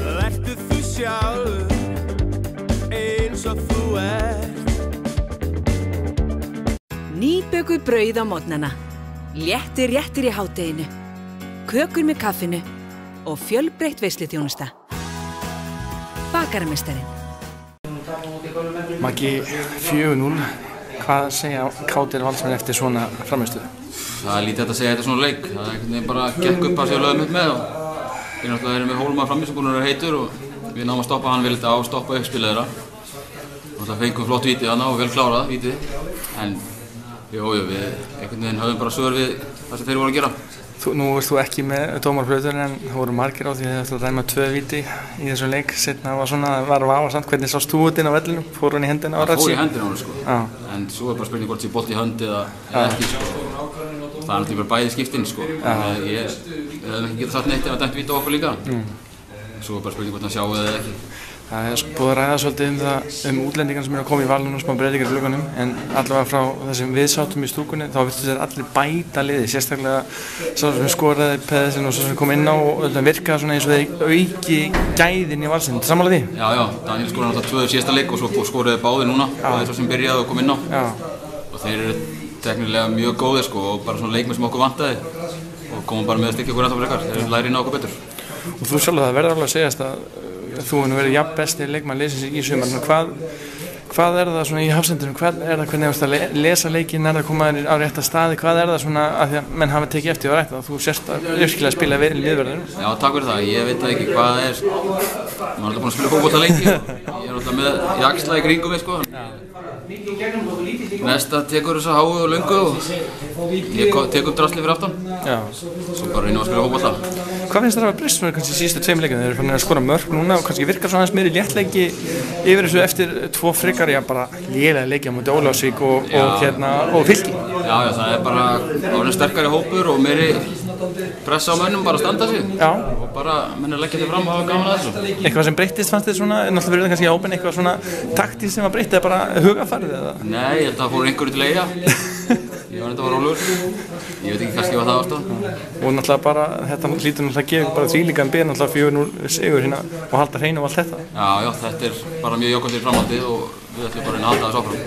Vertu þú sjálfur eins og þú Nýbökuð brauð á morgnana, léttir réttir í hádeginu, kökur með kaffinu og fjölbreytt veisluþjónusta. Bakarameistarinn. Maggi, 4-0. Hvað segja kátir Valsmenn eftir svona frammistöðu? Það er lítið hægt að segja þetta svona leik. Það er einhvern veginn bara gekk upp að sér lögum upp með og við náttúrulega erum með Hólmar frammi sem búinn að vera heitur og við náum að stoppa hann vel þetta á, stoppa uppspilið þeirra. Það fengum flott vítið þarna og vel klárað vítið. En jú, við einhvern veginn höfum bara svör við það sem þeir voru að gera. Nú ert þú ekki með dómarplötur en það voru margir á því að þið ættu að dæma 2 víti í þessum leik. Seinna var vafasamt. Hvernig sást þú út inn á vellinum? Fór hann í hendina á Ratsi? Það fór í hendina á hann sko. En svo er bara spurning hvort sé bolt í hönd eða ekki sko. Það er náttúrulega bara bæði skiptinn sko. Við hefðum ekki getað satt neitt ef að dæmt víti á okkur líka. Svo er bara spurning hvort hann sjáu eða ekki. Það er búið að ræða svolítið útlendingarna sem eru að koma í valinu og smá breytingar í glugganum en allavega frá þessum viðsátum í stúkunni þá virtust þeir allir bæta liði, sérstaklega sá sem skoraði Pedersen og sá sem kom inn á og virkaði svona eins og þeir auki gæðin í Valsinn. Þetta sammála því? Já, Daniel skoraði náttúrulega 2 síðasta leik og svo skoraði báðir núna og þeir svo sem byrjaði og kom inn á. Og þeir eru teknilega mjög góðir sko og bara svona leikmenn sem okkur vantaði og komum bara með að styrkja okkur ennþá frekar. Þeir læra inn á okkur betur. Og þú sjálf, það verður alveg að segjast að þú hefur verið jafn besti leikmann liðsins í sumar. Hvað er það svona í hafsendunum? Hvað er það, hvernig þú lesa leikinn, er það komaður á rétta staði? Hvað er það svona að því að menn hafa tekið eftir og rætt að þú sérst að virkilega spila vel í miðvörðinum? Já, takk fyrir það. Ég veit ekki hvað það er. Maður er alltaf búinn að spila fótboltaleiki. Ég er alltaf með jaxla í kringum mig sko. Næsta tekur þessa háu og löngu og ég tek upp drasli fyrir aftan. Svo bara reynum að spila fótbolta. Hvað finnst þér að hafa breyst svona kannski síðustu 2 leikina? Þeir eru fann að skora mörk núna og kannski virkar svona aðeins meiri léttleiki yfir þessu eftir 2 frekar, bara lélega leiki á móti Ólafsvík og Fylki. Já, það er bara árið sterkari hópur og meiri pressa á mönnum bara að standa sig. Og bara menn leggja þetta fram og hafa gaman að þessu. Eitthvað sem breyttist fannst þér svona, er náttúrulega verið kannski ábyrgð eitthvað svona taktist sem var breytt eða bara hugarfarið eða? Nei, ég held að það fór einhverju til eiga. Ég var þetta var rólegur. Ég veit ekki kannski hvað það ástæðan. Og náttúrulega bara, þetta hlýtur náttúrulega að gefa bara þvílíkan byr náttúrulega 4-0 sigur hérna og halda hreinu og allt þetta. Já, þetta er bara mjög jákvæmt fyrir framhaldið og við ætlum bara að halda þessu áfram.